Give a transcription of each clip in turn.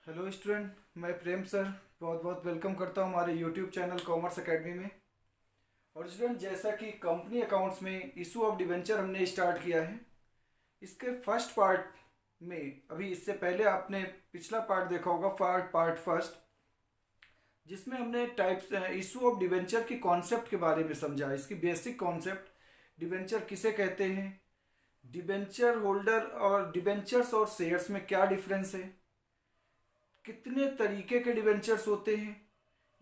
Hello student, मैं प्रेम sir बहुत बहुत वेलकम करता हूँ हमारे यूट्यूब चैनल कॉमर्स एकेडमी में। और स्टूडेंट, जैसा कि कंपनी अकाउंट्स में इशू ऑफ डिवेंचर हमने स्टार्ट किया है, इसके फर्स्ट पार्ट में अभी इससे पहले आपने पिछला पार्ट देखा होगा, पार्ट फर्स्ट, जिसमें हमने टाइप्स इशू ऑफ डिवेंचर की कॉन्सेप्ट के बारे में समझा। इसकी बेसिक कॉन्सेप्ट, डिवेंचर किसे कहते हैं, डिवेंचर होल्डर और डिवेंचर्स और शेयर्स में क्या डिफरेंस है, कितने तरीके के डिवेंचर्स होते हैं,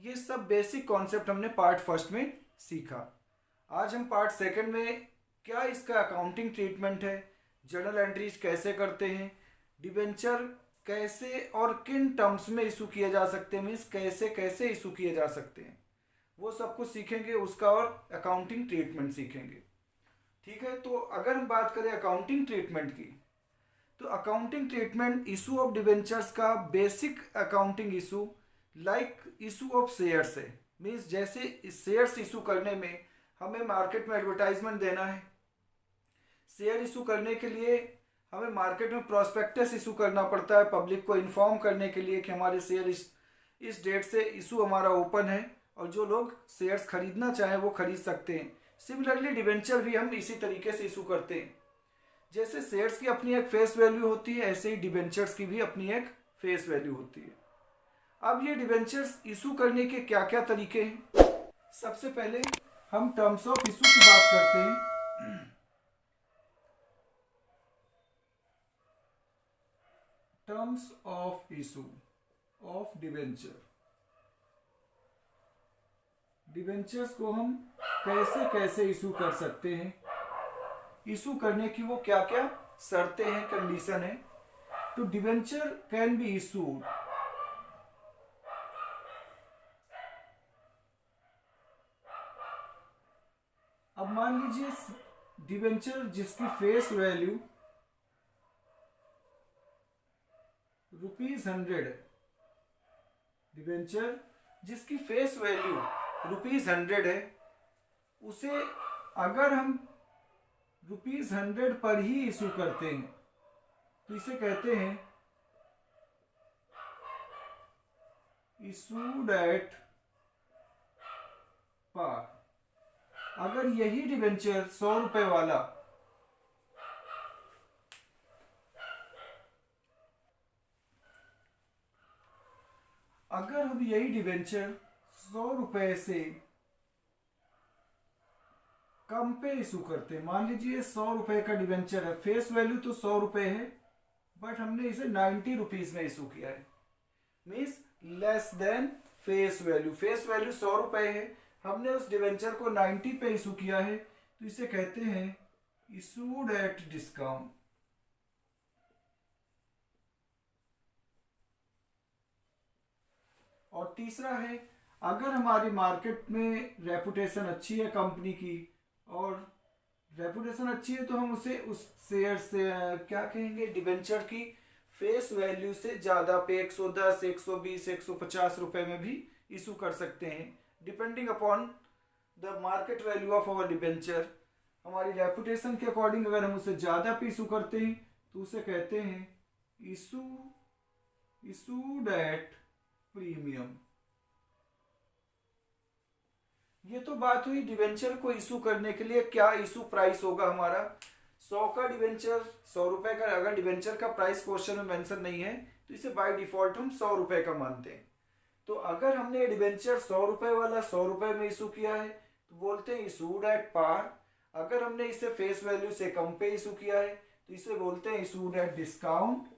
ये सब बेसिक कॉन्सेप्ट हमने पार्ट फर्स्ट में सीखा। आज हम पार्ट सेकंड में क्या इसका अकाउंटिंग ट्रीटमेंट है, जर्नल एंट्रीज कैसे करते हैं, डिवेंचर कैसे और किन टर्म्स में इशू किए जा सकते हैं, मीन्स कैसे कैसे इशू किए जा सकते हैं, वो सब कुछ सीखेंगे उसका, और अकाउंटिंग ट्रीटमेंट सीखेंगे। ठीक है, तो अगर हम बात करें अकाउंटिंग ट्रीटमेंट की, तो accounting treatment issue of debentures का basic accounting issue like issue of shares है। मीन्स जैसे शेयर्स इशू करने में हमें मार्केट में एडवर्टाइजमेंट देना है, शेयर इशू करने के लिए हमें मार्केट में प्रोस्पेक्टस इशू करना पड़ता है पब्लिक को इन्फॉर्म करने के लिए कि हमारे शेयर इस डेट से इशू हमारा ओपन है और जो लोग शेयर्स खरीदना चाहें वो खरीद सकते हैं। सिमिलरली डिवेंचर भी हम इसी तरीके से इशू करते हैं। जैसे शेयर्स की अपनी एक फेस वैल्यू होती है, ऐसे ही डिवेंचर्स की भी अपनी एक फेस वैल्यू होती है। अब ये डिवेंचर्स इशू करने के क्या क्या तरीके हैं। सबसे पहले हम टर्म्स ऑफ इशू की बात करते हैं। Terms of issue of debenture, debentures को हम कैसे कैसे इशू कर सकते हैं, इशू करने की वो क्या क्या शर्तें हैं, कंडीशन है। तो डिवेंचर कैन बी इशूड अब मान लीजिए डिवेंचर जिसकी फेस वैल्यू ₹100 है, डिवेंचर जिसकी फेस वैल्यू ₹100 है, उसे अगर हम ₹100 पर ही इशू करते हैं तो इसे कहते हैं इशूड एट पार। अगर यही डिवेंचर ₹100 वाला अगर हम यही डिवेंचर ₹100 से कम पे इशू करते हैं, मान लीजिए ₹100 का डिवेंचर है, फेस वैल्यू तो ₹100 है, बट हमने इसे ₹90 में इशू किया है, means less than face value. Face value ₹100 है, हमने उस डिवेंचर को 90 पे इशू किया है, तो इसे कहते हैं इशूड एट डिस्काउंट। और तीसरा है, अगर हमारी मार्केट में रेपुटेशन अच्छी है कंपनी की, और रेपुटेशन अच्छी है तो हम उसे उस शेयर से क्या कहेंगे, डिवेंचर की फेस वैल्यू से ज़्यादा पे 110, 120, ₹150 में भी इशू कर सकते हैं, depending upon the market value of our debenture. हमारी रेपुटेशन के अकॉर्डिंग अगर हम उसे ज़्यादा पे इशू करते हैं तो उसे कहते हैं इशूड एट प्रीमियम। ये तो बात हुई डिवेंचर को इशू करने के लिए क्या इशू प्राइस होगा हमारा। 100 का डिवेंचर, ₹100 का, अगर डिवेंचर का प्राइस क्वेश्चन में मेंशन नहीं है तो इसे बाय डिफॉल्ट हम ₹100 का मानते हैं। तो अगर हमने डिवेंचर ₹100 वाला ₹100 में इशू किया है तो बोलते हैं इशूड एट पार। अगर हमने इसे फेस वैल्यू से कम पे इशू किया है तो इसे बोलते हैं इशूड एट डिस्काउंट।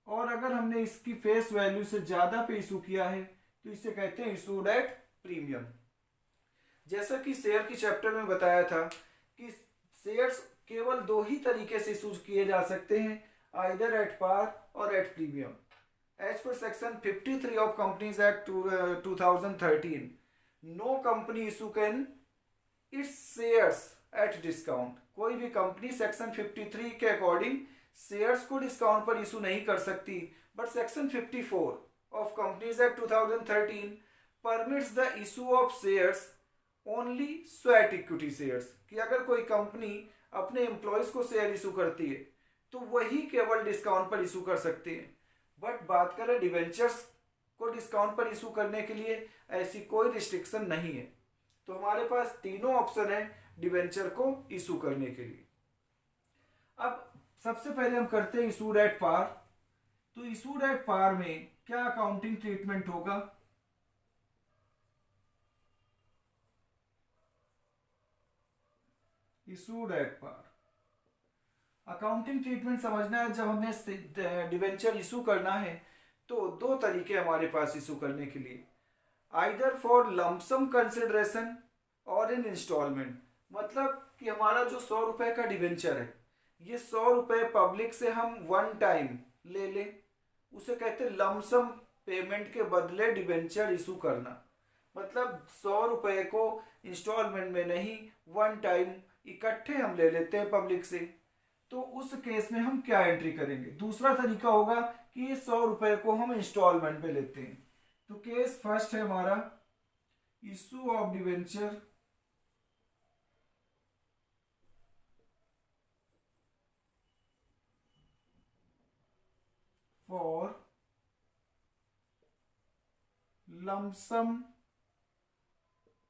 और अगर हमने इसकी फेस वैल्यू से ज्यादा पे इशू किया है तो इसे कहते हैं इशूड एट प्रीमियम। जैसा कि शेयर की चैप्टर में बताया था कि शेयर्स केवल दो ही तरीके से इशू किए जा सकते हैं, आइदर एट पार और at premium. As per section 53 of companies act 2013, no company issue can its shares at discount. कोई भी कंपनी सेक्शन 53 के अकॉर्डिंग शेयर्स को डिस्काउंट पर इशू नहीं कर सकती, but section 54 of companies act 2013 permits the issue of shares only sweat equity shares. कि अगर कोई कंपनी अपने एम्प्लॉयज को शेयर इशू करती है तो वही केवल डिस्काउंट पर इशू कर सकते हैं। बट बात करें डिवेंचर्स को डिस्काउंट पर इशू करने के लिए, ऐसी कोई रिस्ट्रिक्शन नहीं है। तो हमारे पास तीनों ऑप्शन है डिवेंचर को इशू करने के लिए। अब सबसे पहले हम करते हैं इशूड एट पार। तो इशूड एट पार में क्या अकाउंटिंग ट्रीटमेंट होगा? Issued at par accounting treatment समझना है। जब हमें डिवेंचर इशू करना है तो दो तरीके हमारे पास इशू करने के लिए, आइदर फॉर लमसम कंसिडरेशन और इन इंस्टॉलमेंट। मतलब कि हमारा जो 100 रुपए का डिवेंचर है, ये 100 रुपए पब्लिक से हम वन टाइम ले लें, उसे कहते हैं लमसम पेमेंट के बदले डिवेंचर इशू करना। मतलब 100 रुपए को इंस्टॉलमेंट में नहीं, वन टाइम इकट्ठे हम ले लेते हैं पब्लिक से। तो उस केस में हम क्या एंट्री करेंगे? दूसरा तरीका होगा कि ये 100 रुपए को हम इंस्टॉलमेंट पे लेते हैं। तो केस फर्स्ट है हमारा issue of debenture for lump sum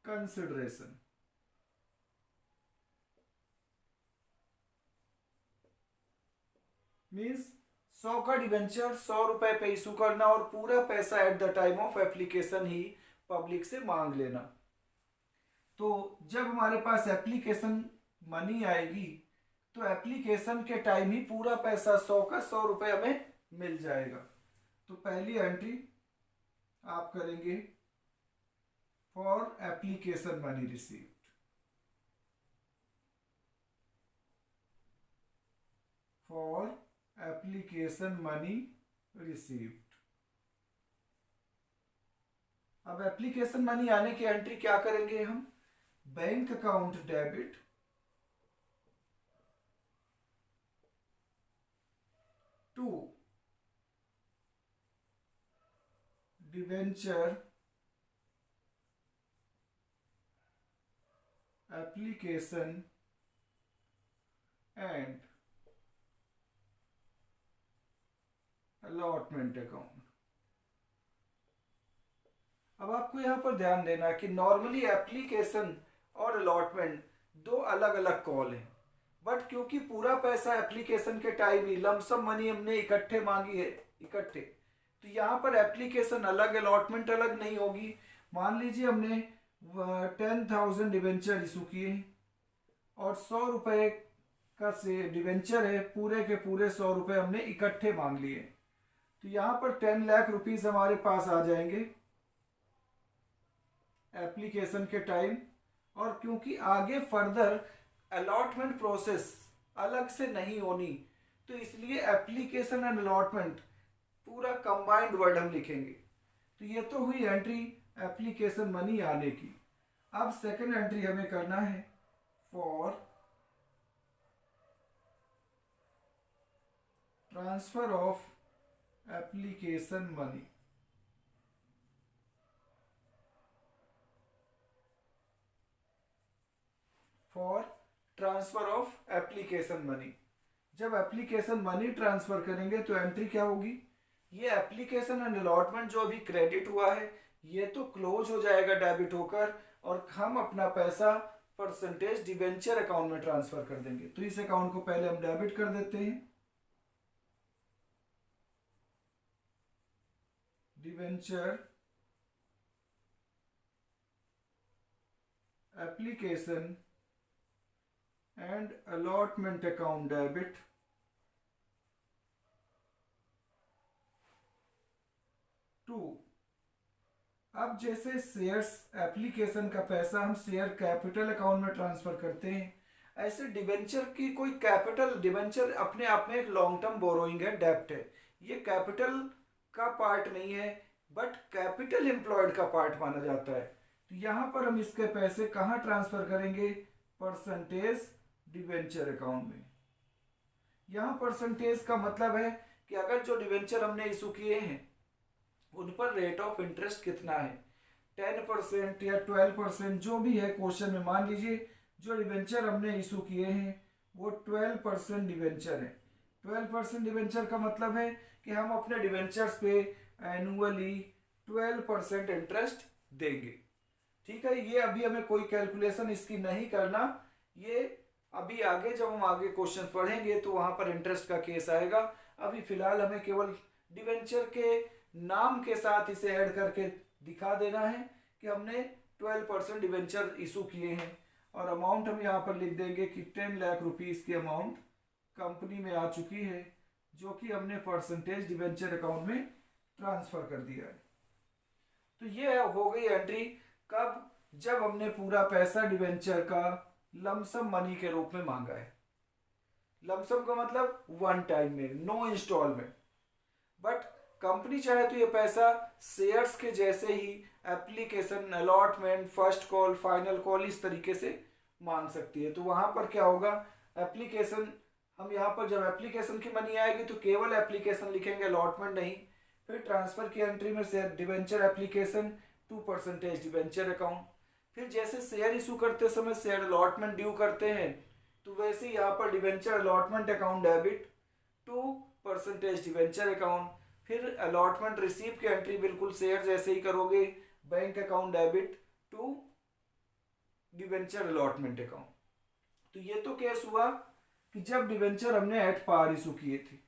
consideration. Means 100 का डिवेंचर 100 रुपए पे इशू करना और पूरा पैसा at the time of application he public से मांग लेना। तो जब हमारे पास एप्लीकेशन मनी आएगी तो एप्लीकेशन के टाइम ही पूरा पैसा 100 का 100 रुपए हमें मिल जाएगा। तो पहली एंट्री आप करेंगे for application money received. For application money received. अब एप्लीकेशन मनी आने की एंट्री क्या करेंगे हम? Bank account debit to debenture application and allotment account. अब आपको यहां पर ध्यान देना है कि नॉर्मली एप्लीकेशन और अलॉटमेंट दो अलग अलग कॉल हैं, बट क्योंकि पूरा पैसा एप्लीकेशन के टाइम ही लमसम मनी हमने इकट्ठे मांगी है इकट्ठे, तो यहाँ पर एप्लीकेशन अलग अलॉटमेंट अलग नहीं होगी। मान लीजिए हमने 10,000 डिवेंचर इशू किए और 100 रुपए का से डिवेंचर है, पूरे के पूरे 100 रुपए हमने इकट्ठे मांग लिए। तो यहाँ पर 10 लाख रुपीस हमारे पास आ जाएंगे एप्लीकेशन के टाइम। और क्योंकि आगे फर्दर अलॉटमेंट प्रोसेस अलग से नहीं होनी, तो इसलिए एप्लीकेशन एंड अलॉटमेंट पूरा कंबाइंड वर्ड हम लिखेंगे। तो ये तो हुई एंट्री एप्लीकेशन मनी आने की। अब सेकंड एंट्री हमें करना है for transfer of application money. For transfer of application money. जब एप्लीकेशन मनी ट्रांसफर करेंगे तो एंट्री क्या होगी? ये एप्लीकेशन एंड अलॉटमेंट जो अभी क्रेडिट हुआ है ये तो क्लोज हो जाएगा डेबिट होकर, और हम अपना पैसा परसेंटेज डिवेंचर अकाउंट में ट्रांसफर कर देंगे। तो इस अकाउंट को पहले हम डेबिट कर देते हैं, debenture application and allotment account debit to. अब जैसे शेयर्स एप्लीकेशन का पैसा हम शेयर कैपिटल अकाउंट में ट्रांसफर करते हैं, ऐसे डिवेंचर की कोई कैपिटल, डिवेंचर अपने आप में एक लॉन्ग टर्म बोरोइंग है, डेप्ट है, ये कैपिटल का पार्ट नहीं है बट कैपिटल एम्प्लॉयड का पार्ट माना जाता है। तो यहाँ पर हम इसके पैसे कहाँ ट्रांसफर करेंगे? परसेंटेज डिवेंचर अकाउंट में। यहाँ परसेंटेज का मतलब है कि अगर जो डिवेंचर हमने इशू किए हैं उन पर रेट ऑफ इंटरेस्ट कितना है, 10% या 12%, जो भी है क्वेश्चन में। मान लीजिए जो डिवेंचर हमने इशू किए हैं वो 12% डिवेंचर है, 12% डिवेंचर का मतलब है कि हम अपने डिवेंचर्स पे एनुअली 12% इंटरेस्ट देंगे। ठीक है, ये अभी हमें कोई कैलकुलेशन इसकी नहीं करना, ये अभी आगे जब हम आगे क्वेश्चन पढ़ेंगे तो वहां पर इंटरेस्ट का केस आएगा। अभी फिलहाल हमें केवल डिवेंचर के नाम के साथ इसे ऐड करके दिखा देना है कि हमने 12% डिवेंचर इशू किए हैं, और अमाउंट हम यहाँ पर लिख देंगे कि 10 लाख रुपीस की अमाउंट कंपनी में आ चुकी है, जो कि हमने परसेंटेज डिवेंचर अकाउंट में ट्रांसफर कर दिया है। तो ये हो गई एंट्री कब, जब हमने पूरा पैसा डिवेंचर का लमसम मनी के रूप में मांगा है। लमसम का मतलब वन टाइम में, नो इंस्टॉलमेंट। बट कंपनी चाहे तो ये पैसा शेयर्स के जैसे ही application, allotment, first call, final call, इस तरीके से मांग सकती है। तो वहां पर क्या होगा, एप्लीकेशन, हम यहाँ पर जब एप्लीकेशन की मनी आएगी तो केवल एप्लीकेशन लिखेंगे, अलॉटमेंट नहीं। फिर ट्रांसफर की एंट्री में share debenture application to percentage debenture account. फिर जैसे शेयर इशू करते समय शेयर अलॉटमेंट ड्यू करते हैं, तो वैसे यहाँ पर debenture allotment account debit to percentage debenture account. फिर अलॉटमेंट रिसीव की एंट्री बिल्कुल शेयर जैसे ही करोगे, bank account debit to debenture allotment account. तो ये तो केस हुआ कि जब डिवेंचर हमने एट पार इशू किए थे।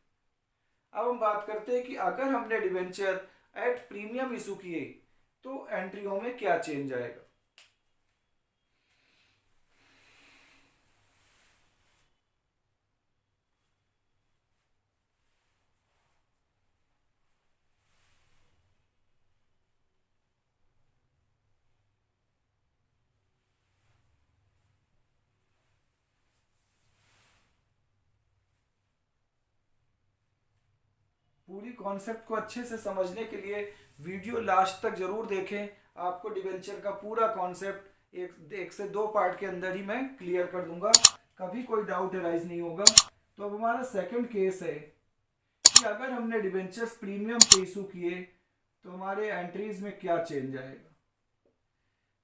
अब हम बात करते हैं कि अगर हमने डिवेंचर एट प्रीमियम इशू किए तो एंट्रियों में क्या चेंज आएगा। पूरी कॉन्सेप्ट को अच्छे से समझने के लिए वीडियो लास्ट तक जरूर देखें। आपको डिवेंचर का पूरा कॉन्सेप्ट एक से दो पार्ट के अंदर ही मैं क्लियर कर दूंगा, कभी कोई डाउट अराइज नहीं होगा। तो अब हमारा सेकंड केस है कि अगर हमने डिवेंचर्स प्रीमियम पे इशू किए तो हमारे एंट्रीज में क्या चेंज आएगा।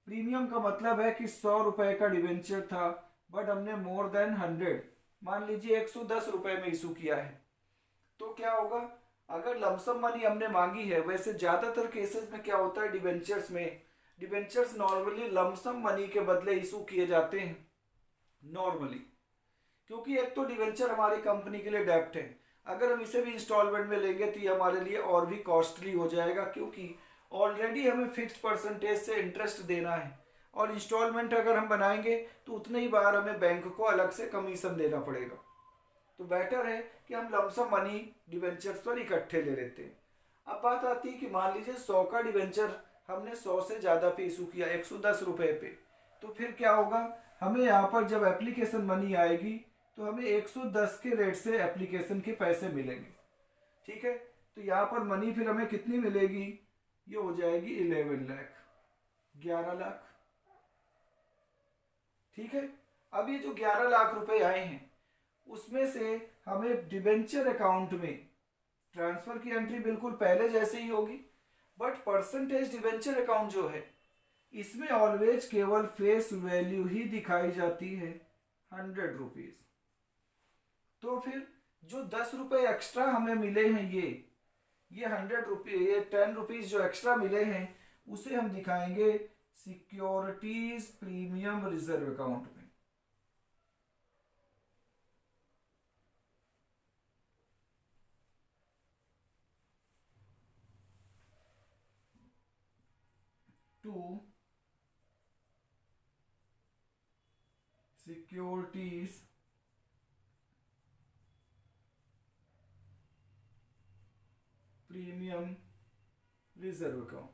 प्रीमियम का मतलब है कि 100 रुपए का डिवेंचर था, बट हमने मोर देन 100, मान लीजिए 110 रुपए में इशू किया है। तो क्या होगा, अगर लमसम मनी हमने मांगी है, वैसे ज्यादातर केसेस में क्या होता है डिवेंचर्स में, डिवेंचर्स नॉर्मली लमसम मनी के बदले इशू किए जाते हैं नॉर्मली, क्योंकि एक तो डिवेंचर हमारी कंपनी के लिए डेप्ट है। अगर हम इसे भी इंस्टॉलमेंट में लेंगे तो ये हमारे लिए और भी कॉस्टली हो जाएगा, क्योंकि ऑलरेडी हमें फिक्स्ड परसेंटेज से इंटरेस्ट देना है, और इंस्टॉलमेंट अगर हम बनाएंगे तो उतने ही बार हमें बैंक को अलग से कमीशन देना पड़ेगा। तो बेटर है कि हम लमसम मनी डिवेंचर्स पर इकट्ठे ले लेते हैं। अब बात आती है कि मान लीजिए 100 का डिवेंचर हमने 100 से ज़्यादा पे इशू किया, 110 रुपये पे, तो फिर क्या होगा, हमें यहाँ पर जब एप्लीकेशन मनी आएगी तो हमें 110 के रेट से एप्लीकेशन के पैसे मिलेंगे। ठीक है, तो यहाँ पर मनी फिर हमें कितनी मिलेगी, ये हो जाएगी 11 लाख, 11 लाख। ठीक है, अब ये जो 11 लाख रुपए आए हैं उसमें से हमें डिवेंचर अकाउंट में ट्रांसफर की एंट्री बिल्कुल पहले जैसे ही होगी, बट परसेंटेज डिवेंचर अकाउंट जो है इसमें ऑलवेज केवल फेस वैल्यू ही दिखाई जाती है, 100 रुपीज। तो फिर जो 10 रुपए एक्स्ट्रा हमें मिले हैं, ये 100 रुपये, ये 10 रुपीज जो एक्स्ट्रा मिले हैं उसे हम दिखाएंगे सिक्योरिटीज प्रीमियम रिजर्व अकाउंट में। To securities premium reserve account.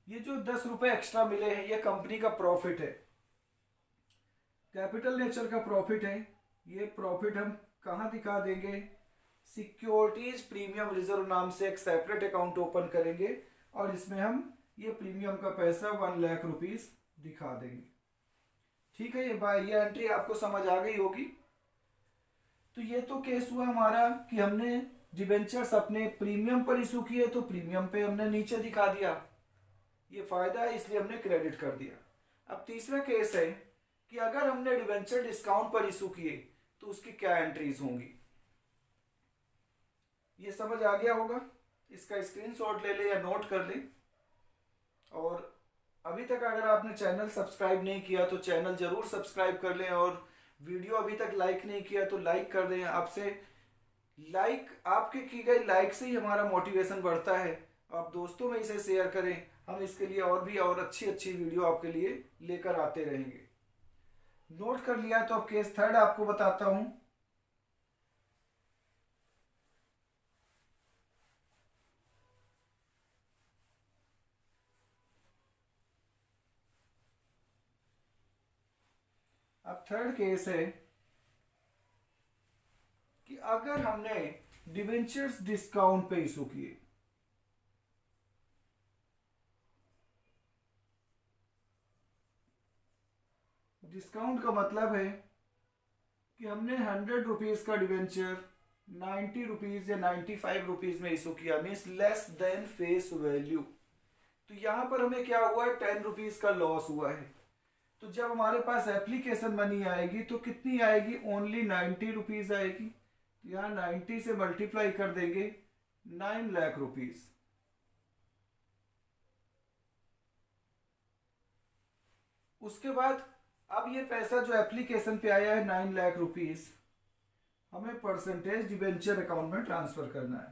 ये जो 10 रुपए एक्स्ट्रा मिले हैं ये कंपनी का प्रॉफिट है, कैपिटल नेचर का प्रॉफिट है। ये प्रॉफिट हम कहाँ दिखा देंगे, सिक्योरिटीज प्रीमियम रिजर्व नाम से एक सेपरेट अकाउंट ओपन करेंगे, और इसमें हम ये प्रीमियम का पैसा 1 लाख रुपीस दिखा देंगे। ठीक है, ये एंट्री आपको समझ आ गई होगी। तो ये तो केस हुआ हमारा कि हमने डिवेंचर्स अपने प्रीमियम पर इशू किए, तो प्रीमियम पे हमने नीचे दिखा दिया, ये फायदा है इसलिए हमने क्रेडिट कर दिया। अब तीसरा केस है कि अगर हमने डिवेंचर डिस्काउंट पर इशू किए तो उसकी क्या एंट्रीज होंगी। ये समझ आ गया होगा। इसका स्क्रीनशॉट ले लें या नोट कर लें। और अभी तक अगर आपने चैनल सब्सक्राइब नहीं किया तो चैनल ज़रूर सब्सक्राइब कर लें, और वीडियो अभी तक लाइक नहीं किया तो लाइक कर दें। आपसे लाइक, आपके की गई लाइक से ही हमारा मोटिवेशन बढ़ता है। आप दोस्तों में इसे शेयर करें, हम इसके लिए और भी और अच्छी अच्छी वीडियो आपके लिए लेकर आते रहेंगे। नोट कर लिया तो अब केस थर्ड आपको बताता हूं। अब थर्ड केस है कि अगर हमने डिवेंचर्स डिस्काउंट पे इशू किए, डिस्काउंट का मतलब है कि हमने 100 रुपीज का डिवेंचर 90 रुपीज या 95 रुपीज में इशू किया, means less than face value. तो यहां पर हमें क्या हुआ है, 10 रुपीज का लॉस हुआ है। तो जब हमारे पास एप्लीकेशन मनी आएगी तो कितनी आएगी, ओनली 90 रुपीज आएगी। तो यहाँ 90 से मल्टीप्लाई कर देंगे 9 लाख रुपीज। उसके बाद अब ये पैसा जो एप्लीकेशन पे आया है 9 लाख रुपीज, हमें परसेंटेज डिवेंचर अकाउंट में ट्रांसफर करना है।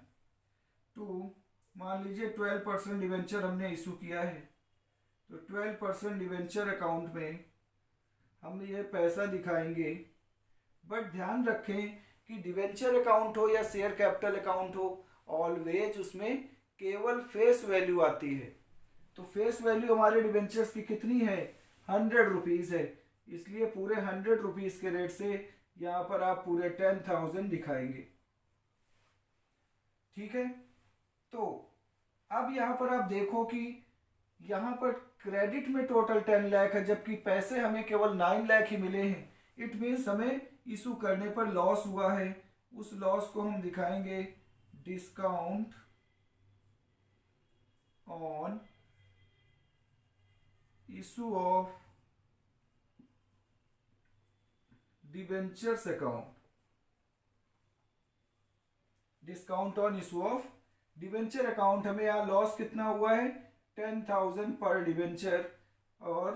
टू, मान लीजिए 12% डिवेंचर हमने इशू किया है, तो 12% डिवेंचर अकाउंट में हम ये पैसा दिखाएंगे। बट ध्यान रखें कि डिवेंचर अकाउंट हो या शेयर कैपिटल अकाउंट हो, ऑलवेज उसमें केवल फेस वैल्यू आती है। तो फेस वैल्यू हमारे डिवेंचर्स की कितनी है, 100 रुपीज है, इसलिए पूरे 100 रुपीज के रेट से यहाँ पर आप पूरे 10,000 दिखाएंगे। ठीक है। तो अब यहाँ पर आप देखो कि यहाँ पर क्रेडिट में टोटल 10 लाख है, जबकि पैसे हमें केवल 9 लाख ही मिले हैं। इट मीन्स हमें इशू करने पर लॉस हुआ है। उस लॉस को हम दिखाएंगे discount on issue of debentures account. Discount on issue of debenture account, हमें यहाँ लॉस कितना हुआ है, 10,000 पर डिबेंचर, और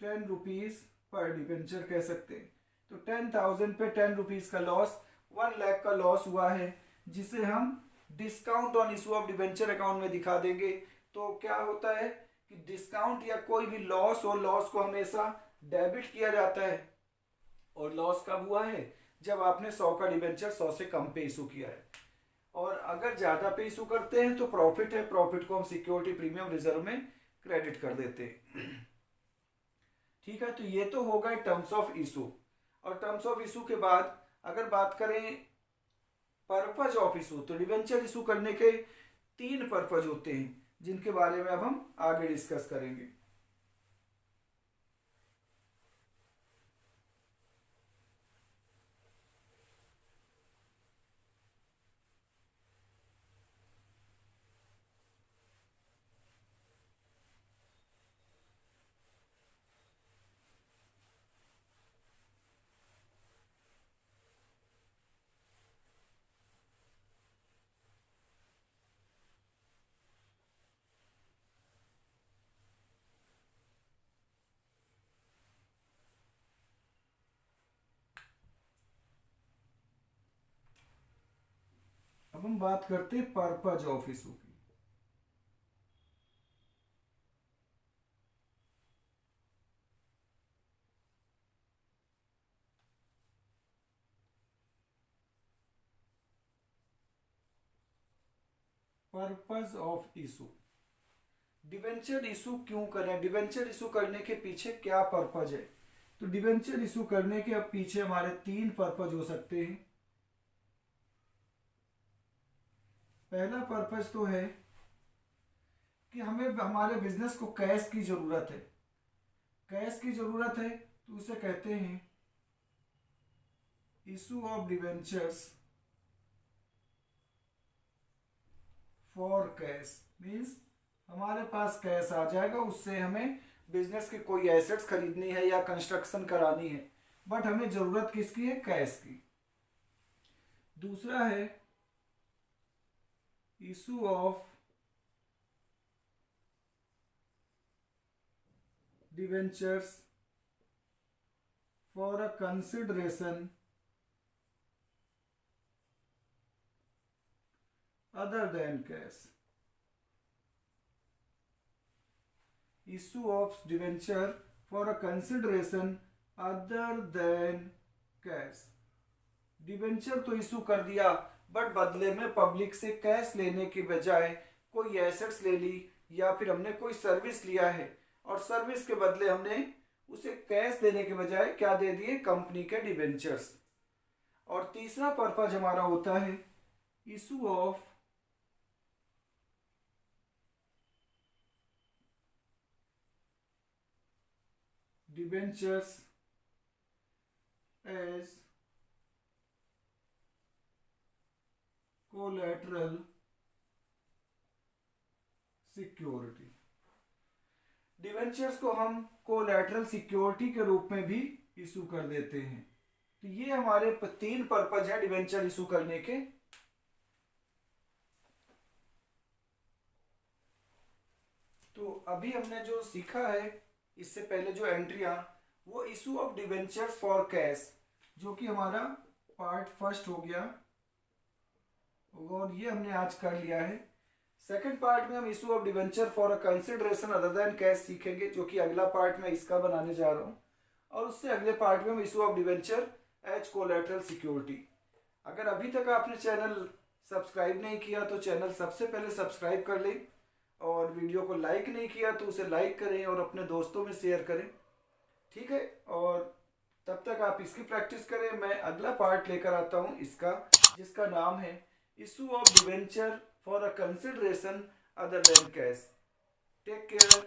10 रुपीज पर डिबेंचर कह सकते हैं। तो 10,000 पे 10 रुपीज का लॉस, 1 लाख का लॉस हुआ है, जिसे हम discount on issue of debenture account में दिखा देंगे। तो क्या होता है कि डिस्काउंट या कोई भी लॉस हो, लॉस को हमेशा डेबिट किया जाता है। और लॉस कब हुआ है, जब आपने 100 का डिबेंचर 100 से कम पे इशू किया है। और अगर ज्यादा पे इशू करते हैं तो प्रॉफिट है, प्रॉफिट को हम सिक्योरिटी प्रीमियम रिजर्व में क्रेडिट कर देते हैं। ठीक है। तो ये तो होगा टर्म्स ऑफ इशू। और टर्म्स ऑफ इशू के बाद अगर बात करें पर्पज ऑफ इशू, तो डिबेंचर इशू करने के 3 पर्पज होते हैं, जिनके बारे में अब हम आगे डिस्कस करेंगे। अब हम बात करते हैं पर्पज ऑफ इशू की। Purpose of issue, debenture issue क्यों करें, डिबेंचर इशू करने के पीछे क्या पर्पज है। तो डिबेंचर इशू करने के अब पीछे हमारे 3 पर्पज हो सकते हैं। पहला पर्पज तो है कि हमें हमारे बिजनेस को कैश की जरूरत है। कैश की जरूरत है तो उसे कहते हैं issue of debentures for cash, means हमारे पास कैश आ जाएगा, उससे हमें बिजनेस की कोई एसेट्स खरीदनी है या कंस्ट्रक्शन करानी है, बट हमें जरूरत किसकी है, कैश की। दूसरा है issue of debentures for a consideration other than cash. Issue of debenture for a consideration other than cash. Debenture तो इशू कर दिया, बट बदले में पब्लिक से कैश लेने के बजाय कोई एसेट्स ले ली, या फिर हमने कोई सर्विस लिया है और सर्विस के बदले हमने उसे कैश देने के बजाय क्या दे दिए, कंपनी के डिबेंचर्स। और तीसरा पर्पज हमारा होता है issue of debentures as collateral security. Debentures को हम कोलैटरल सिक्योरिटी के रूप में भी इशू कर देते हैं। तो ये हमारे 3 पर्पज है डिवेंचर इशू करने के। तो अभी हमने जो सीखा है, इससे पहले जो एंट्रियां, वो issue of debentures for cash, जो कि हमारा पार्ट फर्स्ट हो गया और ये हमने आज कर लिया है। सेकंड पार्ट में हम issue of debenture for a consideration other than cash सीखेंगे, जो कि अगला पार्ट में इसका बनाने जा रहा हूँ। और उससे अगले पार्ट में हम issue of debenture as collateral security. अगर अभी तक आपने चैनल सब्सक्राइब नहीं किया तो चैनल सबसे पहले सब्सक्राइब कर लें, और वीडियो को लाइक नहीं किया तो उसे लाइक करें और अपने दोस्तों में शेयर करें, ठीक है। और तब तक आप इसकी प्रैक्टिस करें। मैं अगला पार्ट लेकर आता हूँ इसका, जिसका नाम है issue of debenture for a consideration other than cash. Take care.